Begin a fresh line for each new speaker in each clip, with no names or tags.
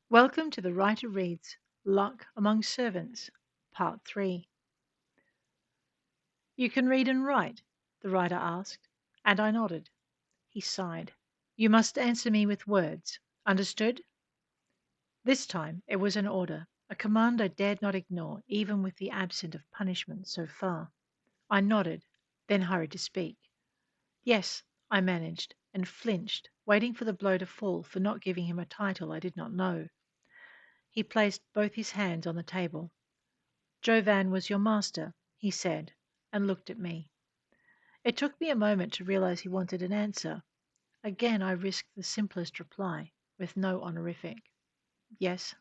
Welcome to the Writer Reads Luck Among Servants, Part 3. You can read and write? The writer asked, and I nodded. He sighed. You must answer me with words. Understood? This time it was an order, a command I dared not ignore, even with the absence of punishment so far. I nodded, then hurried to speak. Yes, I managed, and flinched, waiting for the blow to fall for not giving him a title I did not know. He placed both his hands on the table. Jovan was your master, he said, and looked at me. It took me a moment to realize he wanted an answer. Again, I risked the simplest reply, with no honorific. Yes.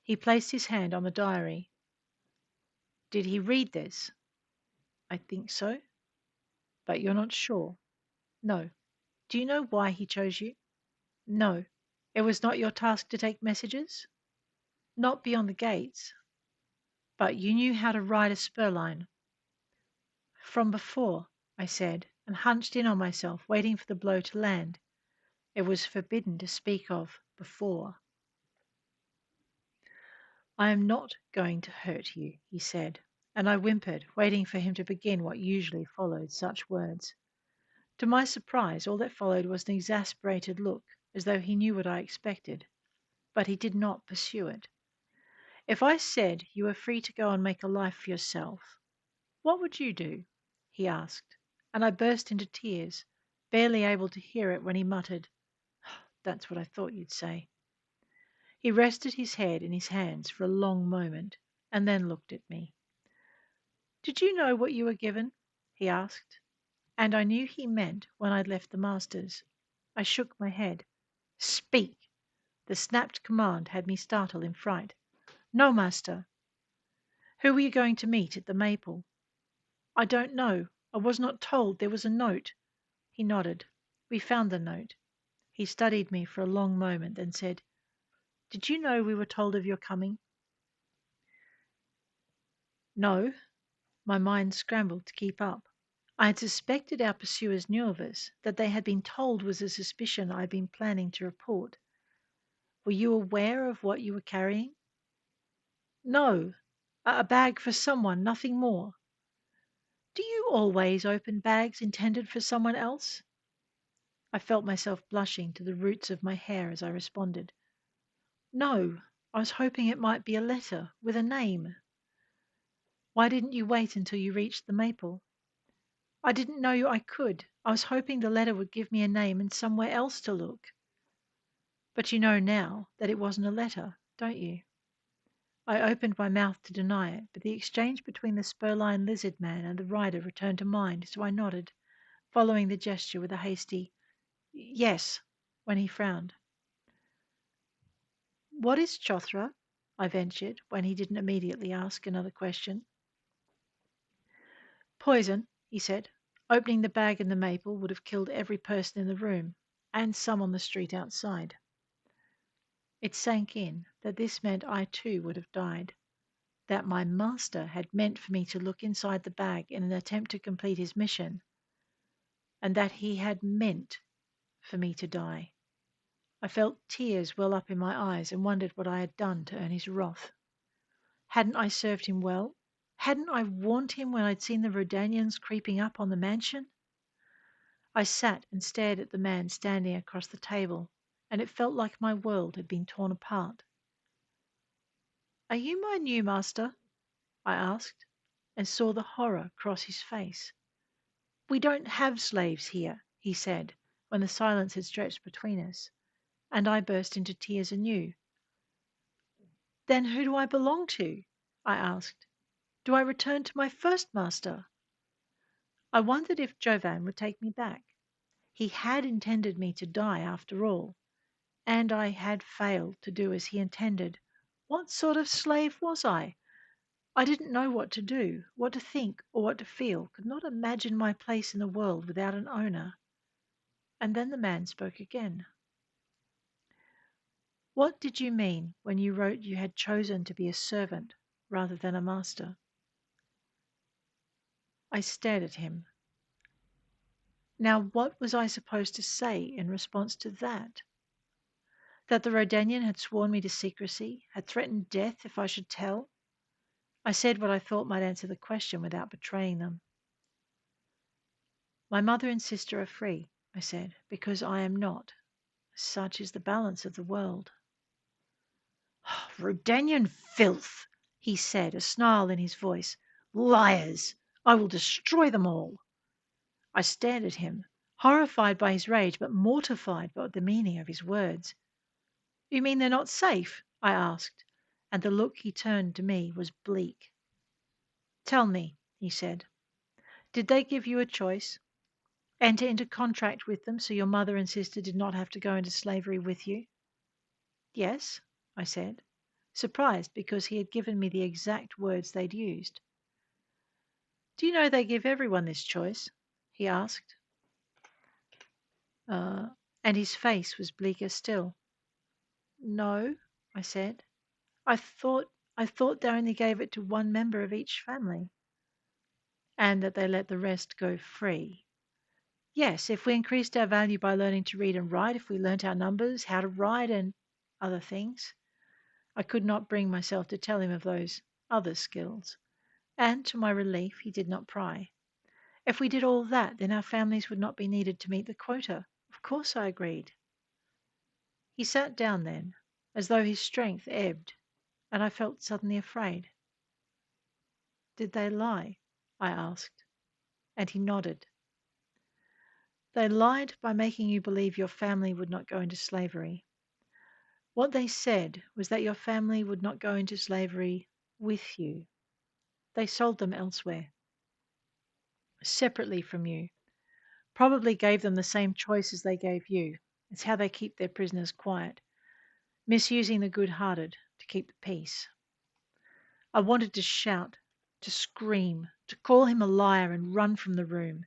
He placed his hand on the diary. Did he read this? I think so. But you're not sure? No. Do you know why he chose you? No. It was not your task to take messages? Not beyond the gates. But you knew how to ride a spur line. From before, I said, and hunched in on myself, waiting for the blow to land. It was forbidden to speak of before. I am not going to hurt you, he said, and I whimpered, waiting for him to begin what usually followed such words. To my surprise, all that followed was an exasperated look, as though he knew what I expected. But he did not pursue it. If I said you were free to go and make a life for yourself, what would you do? He asked, and I burst into tears, barely able to hear it when he muttered, That's what I thought you'd say. He rested his head in his hands for a long moment, and then looked at me. Did you know what you were given? He asked, and I knew he meant when I'd left the master's. I shook my head. Speak! The snapped command had me startled in fright. No, master. Who were you going to meet at the Maple? I don't know. I was not told there was a note. He nodded. We found the note. He studied me for a long moment, then said, Did you know we were told of your coming? No. My mind scrambled to keep up. I had suspected our pursuers knew of us. That they had been told was a suspicion I had been planning to report. Were you aware of what you were carrying? No. A bag for someone, nothing more. Do you always open bags intended for someone else? I felt myself blushing to the roots of my hair as I responded. No. I was hoping it might be a letter with a name. Why didn't you wait until you reached the Maple? I didn't know I could. I was hoping the letter would give me a name and somewhere else to look. But you know now that it wasn't a letter, don't you? I opened my mouth to deny it, but the exchange between the spur-line lizard man and the rider returned to mind, so I nodded, following the gesture with a hasty yes when he frowned. What is Chothra? I ventured, when he didn't immediately ask another question. Poison, he said. Opening the bag in the Maple would have killed every person in the room, and some on the street outside. It sank in that this meant I too would have died, that my master had meant for me to look inside the bag in an attempt to complete his mission, and that he had meant for me to die. I felt tears well up in my eyes and wondered what I had done to earn his wrath. Hadn't I served him well? Hadn't I warned him when I'd seen the Rodanians creeping up on the mansion? I sat and stared at the man standing across the table, and it felt like my world had been torn apart. Are you my new master? I asked, and saw the horror cross his face. We don't have slaves here, he said, when the silence had stretched between us, and I burst into tears anew. Then who do I belong to? I asked. Do I return to my first master? I wondered if Jovan would take me back. He had intended me to die after all, and I had failed to do as he intended. What sort of slave was I? I didn't know what to do, what to think, or what to feel, could not imagine my place in the world without an owner. And then the man spoke again. What did you mean when you wrote you had chosen to be a servant rather than a master? I stared at him. Now, what was I supposed to say in response to that? That the Rodanian had sworn me to secrecy, had threatened death if I should tell. I said what I thought might answer the question without betraying them. My mother and sister are free, I said, because I am not. Such is the balance of the world. Rodanian filth, he said, a snarl in his voice. Liars! I will destroy them all. I stared at him, horrified by his rage, but mortified by the meaning of his words. You mean they're not safe? I asked, and the look he turned to me was bleak. Tell me, he said, did they give you a choice? Enter into contract with them so your mother and sister did not have to go into slavery with you? Yes, I said, surprised because he had given me the exact words they'd used. Do you know they give everyone this choice? He asked, uh, and his face was bleaker still. No, I said. I thought they only gave it to one member of each family, and that they let the rest go free. Yes, if we increased our value by learning to read and write, if we learnt our numbers, how to ride, and other things. I could not bring myself to tell him of those other skills, and to my relief, he did not pry. If we did all that, then our families would not be needed to meet the quota. Of course, I agreed. He sat down then, as though his strength ebbed, and I felt suddenly afraid. Did they lie? I asked, and he nodded. They lied by making you believe your family would not go into slavery. What they said was that your family would not go into slavery with you. They sold them elsewhere, separately from you. Probably gave them the same choices they gave you. It's how they keep their prisoners quiet, misusing the good-hearted to keep the peace. I wanted to shout, to scream, to call him a liar and run from the room.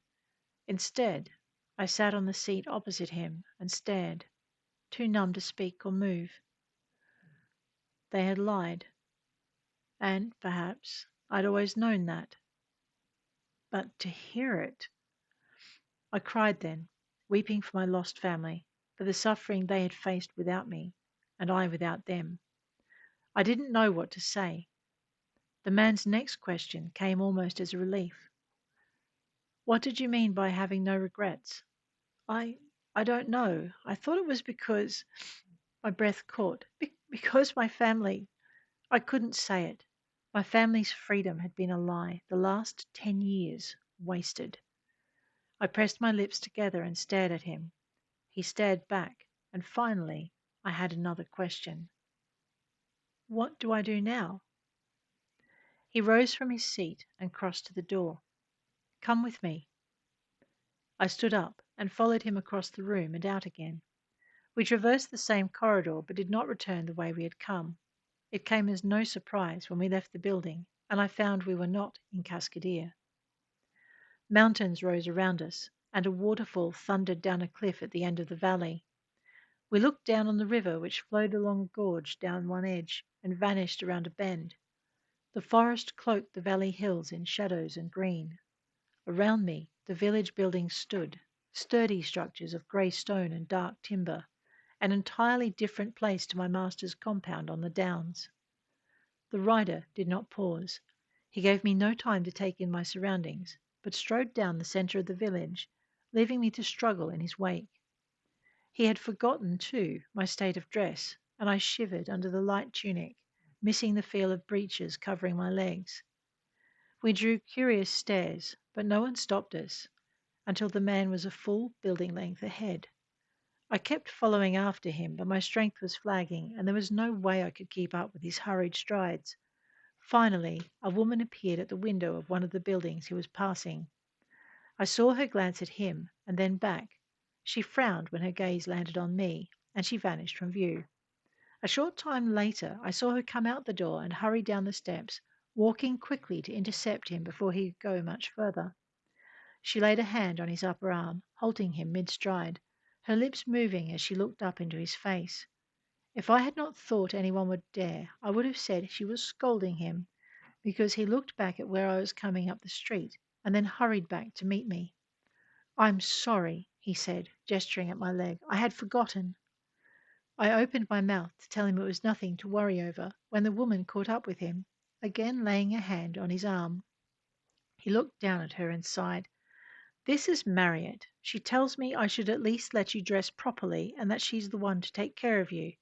Instead, I sat on the seat opposite him and stared, too numb to speak or move. They had lied, and, perhaps, I'd always known that. But to hear it, I cried then, weeping for my lost family, for the suffering they had faced without me, and I without them. I didn't know what to say. The man's next question came almost as a relief. What did you mean by having no regrets? I I don't know. I thought it was because my breath caught. Because my family, I couldn't say it. My family's freedom had been a lie, the last 10 years wasted. I pressed my lips together and stared at him. He stared back, and finally I had another question. What do I do now? He rose from his seat and crossed to the door. Come with me. I stood up and followed him across the room and out again. We traversed the same corridor but did not return the way we had come. It came as no surprise when we left the building and I found we were not in Cascadia. Mountains rose around us, and a waterfall thundered down a cliff at the end of the valley. We looked down on the river which flowed along a gorge down one edge and vanished around a bend. The forest cloaked the valley hills in shadows and green. Around me the village buildings stood, sturdy structures of grey stone and dark timber, an entirely different place to my master's compound on the downs. The rider did not pause. He gave me no time to take in my surroundings, but strode down the centre of the village, leaving me to struggle in his wake. He had forgotten, too, my state of dress, and I shivered under the light tunic, missing the feel of breeches covering my legs. We drew curious stares, but no one stopped us until the man was a full building length ahead. I kept following after him, but my strength was flagging, and there was no way I could keep up with his hurried strides. Finally, a woman appeared at the window of one of the buildings he was passing. I saw her glance at him and then back. She frowned when her gaze landed on me, and she vanished from view. A short time later, I saw her come out the door and hurry down the steps, walking quickly to intercept him before he could go much further. She laid a hand on his upper arm, halting him mid-stride, her lips moving as she looked up into his face. If I had not thought anyone would dare, I would have said she was scolding him, because he looked back at where I was coming up the street and then hurried back to meet me. I'm sorry, he said, gesturing at my leg. I had forgotten. I opened my mouth to tell him it was nothing to worry over when the woman caught up with him, again laying a hand on his arm. He looked down at her and sighed. This is Marriott. She tells me I should at least let you dress properly and that she's the one to take care of you.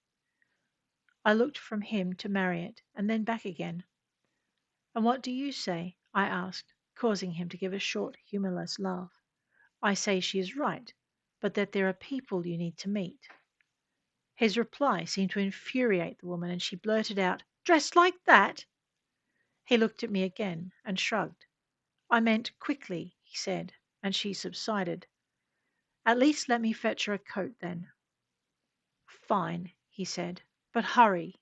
I looked from him to Marriott and then back again. And what do you say? I asked, causing him to give a short, humorless laugh. I say she is right, but that there are people you need to meet. His reply seemed to infuriate the woman, and she blurted out, "Dressed like that?" He looked at me again and shrugged. "I meant quickly," he said, and she subsided. "At least let me fetch her a coat, then." "Fine," he said, "but hurry.